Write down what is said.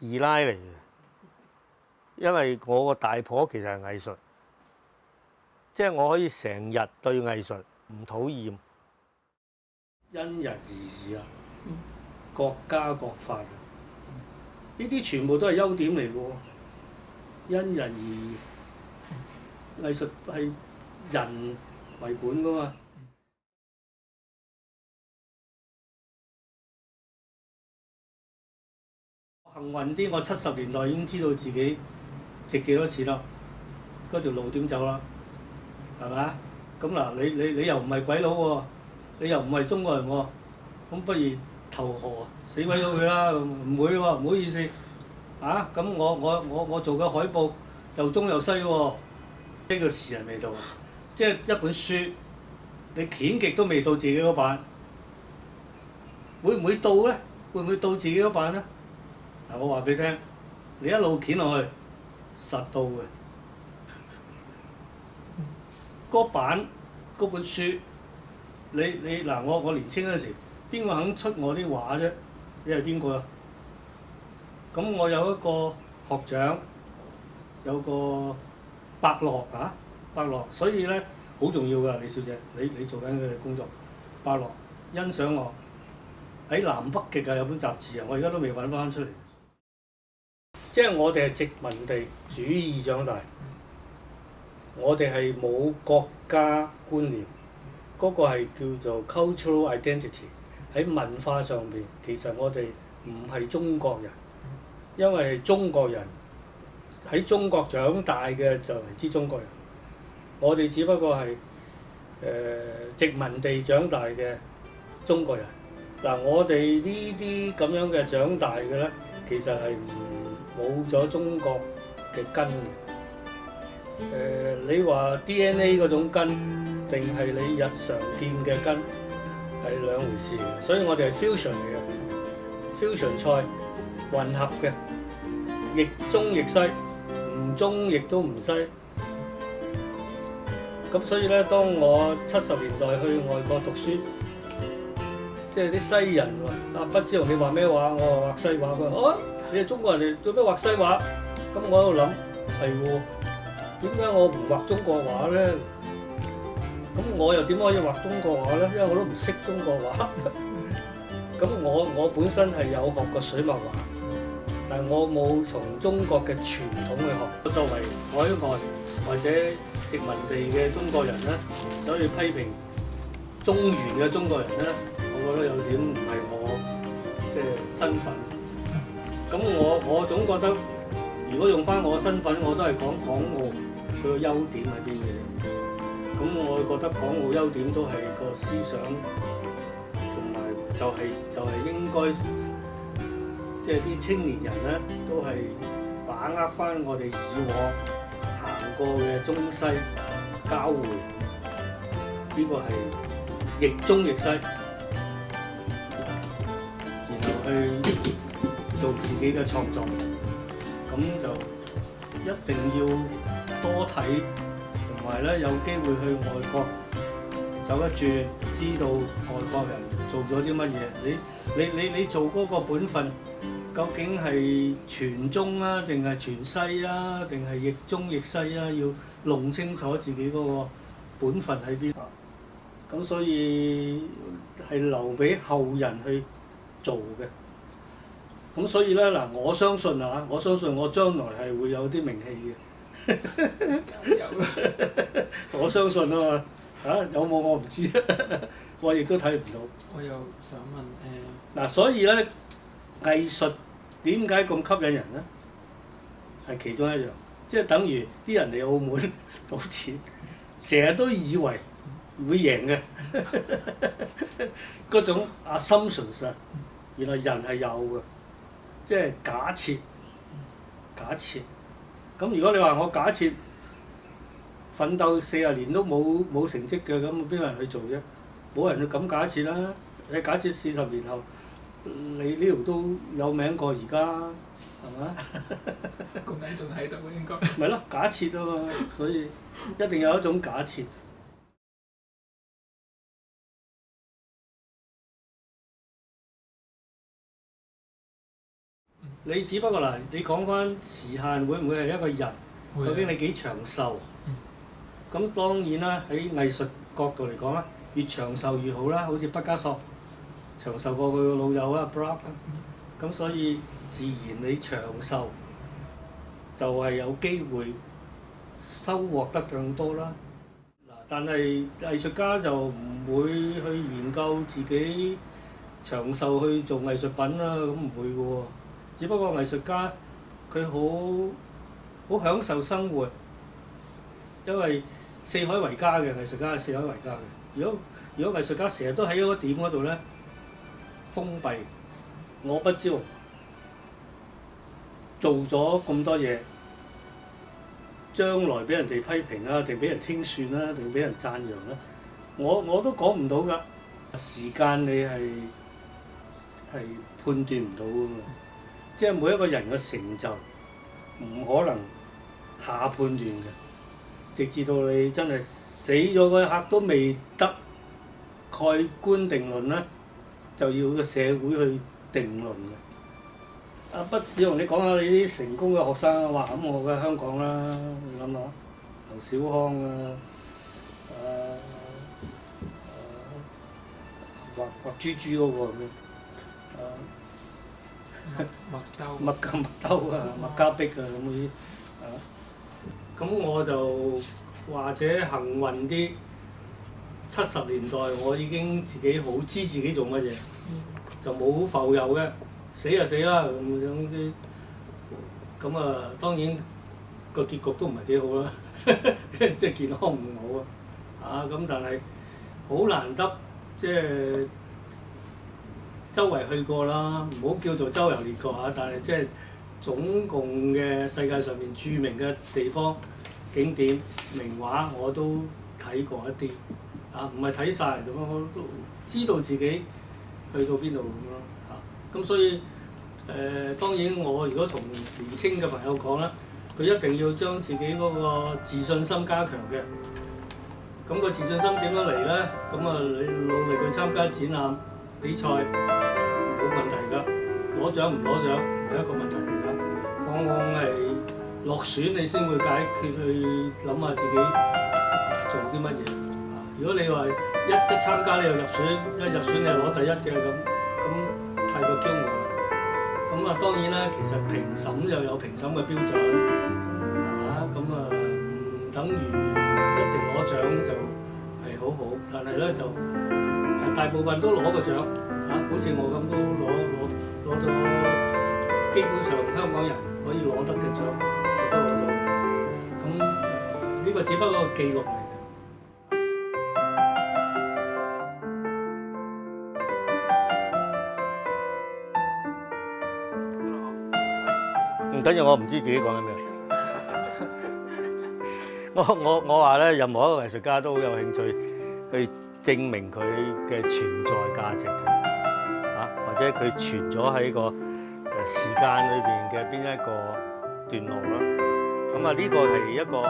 二奶嚟嘅，因為我個大婆其實係藝術，即係我可以成日對藝術唔討厭。因人而異啊，各家各法啊，呢啲全部都係優點嚟嘅喎。因人而異，藝術係人為本㗎嘛。幸運啲，我70年代已經知道自己值幾多錢啦，嗰條路點走啦，係咪？咁嗱，你又唔係鬼佬喎，你又唔係中國人喎，咁不如投河死鬼咗佢啦！唔會喎，唔好意思，啊咁我做嘅海報又中又西喎，呢個時日未到，即係一本書你攣極都未到自己嗰版，會唔會到咧？會唔會到自己嗰版咧？嗱，我話俾你聽，你一路攣落去，實到嘅。嗰版嗰本書，你嗱我年青嗰時，邊個肯出我啲畫啫？你係邊個啊？咁我有一個學長，有個伯樂啊，伯樂，所以咧好重要㗎，李小姐，你做緊嘅工作，伯樂欣賞我喺南北極啊有本雜誌啊，我而家都未揾翻出嚟。即係我哋係殖民地主義長大，我哋係冇國家觀念，嗰個係叫做 cultural identity。喺文化上邊，其實我哋唔係中國人，因為中國人喺中國長大嘅就為之中國人，我哋只不過係殖民地長大嘅中國人。嗱，我哋呢啲咁樣嘅長大嘅咧，其實係冇咗中國嘅根嘅。你話 DNA 嗰種根，定係你日常見嘅根，係兩回事嘅。所以我哋係 fusion 嚟嘅 ，fusion 菜混合嘅，亦中亦西，唔中亦都唔西。咁所以咧，當我70年代去外國讀書，即係啲西人話：啊，不知道你畫咩畫？我話畫西畫。佢話：啊，你係中國人嚟，做咩畫西畫？咁我喺度諗，係喎，點解我唔畫中國畫咧？咁我又點可以畫中國畫咧？因為我都唔識中國畫。咁我本身係有學過水墨畫，但係我冇從中國嘅傳統去學。作為海外或者殖民地嘅中國人咧，所以批評中原嘅中國人咧，我覺得有點唔係我即係身份。咁我總覺得，如果用翻我身份，我都係講港澳佢個優點喺邊嘅。咁我覺得港澳優點都係個思想，同埋就係應該，即係啲青年人咧都係把握翻我哋以往行過嘅中西交匯，呢個係亦中亦西，然後去做自己嘅創作，咁就一定要多睇。同埋咧，有機會去外國走一轉，知道外國人做咗啲乜嘢。你做嗰個本分，究竟係全中啊，定係全西啊，定係亦中亦西啊？要弄清楚自己嗰個本分喺邊。咁所以係留俾後人去做嘅。咁所以咧嗱，我相信我將來係會有啲名氣嘅。我相信啊嘛，有冇我唔知，我亦都睇唔到。我又想問嗱，所以咧藝術點解咁吸引人咧？係其中一樣，即係等於啲人嚟澳門賭錢，成日都以為會贏嘅，嗰種 assumptions 啊，原來人係有嘅，即係假設。咁如果你話我假設奮鬥40年都冇成績嘅，咁邊有人去做啫？冇人去咁假設啦。你假設40年後，你呢度都有名過而家，係嘛？個名仲喺度應該。咪咯，假設啊嘛，所以一定有一種假設。你只不過嗱，你講翻時限會唔會係一個人？會究竟你幾長壽？咁當然啦，喺藝術角度嚟講啦，越長壽越好啦。好似畢加索長壽過佢個老友啊 Braque 啦。咁所以自然你長壽就係有機會收穫得更多啦。嗱，但係藝術家就唔會去研究自己長壽去做藝術品啦，咁唔會嘅喎。只不過藝術家佢好享受生活，因為四海為家嘅藝術家係四海為家嘅。如果藝術家成日都喺嗰個點嗰度咧，封閉，我不知做咗咁多嘢，將來俾人哋批評啊，定俾人清算啦，定俾人讚揚啦，我都講唔到㗎。時間你係判斷唔到㗎嘛，即係每一個人嘅成就唔可能下判斷嘅，直至到你真係死咗嗰一刻都未得蓋棺定論啦，就要個社會去定論嘅。阿畢志雄，你講下你啲成功嘅學生啊，哇！咁我嘅香港啦，你諗下，劉小康啊，畫豬豬嗰個咩？麥兜啊，麥家碧啊咁嗰啲啊。咁我就或者幸運啲，70年代我已經自己好知自己做乜嘢，就冇浮遊嘅。死就死啦，咁樣先。咁啊，當然個結局都唔係幾好啦，即係健康唔好啊。咁但係好難得，即係周圍去過啦，唔好叫做周遊列國啊。但係即係總共嘅世界上面著名嘅地方、景點、名畫我都睇過一啲。唔係睇晒，咁我都知道自己去到邊度咁咯。咁所以當然我如果同年青嘅朋友講啦，佢一定要將自己嗰個自信心加強嘅。咁個自信心點樣嚟咧？咁啊，你努力去參加展覽、比賽冇問題㗎，攞獎唔攞獎唔係一個問題嚟㗎。往往係落選你先會解決去諗下自己做啲乜嘢。如果你話一參加你又入選，一入選你又攞第一嘅咁太過驕傲啦。咁啊當然啦，其實評審又有評審嘅標準，係嘛？咁啊唔等於一定攞獎就係好好，但係咧就大部分都攞個獎好似我咁都攞咗，基本上香港人可以攞得嘅獎我都攞咗。咁呢個只不過係記錄嚟嘅。唔緊要，我唔知自己講緊咩。我話咧，任何一個藝術家都好有興趣去證明佢嘅存在價值嘅，或者佢存咗喺個時間裏邊嘅邊一個段落啦。咁啊，呢個係一個好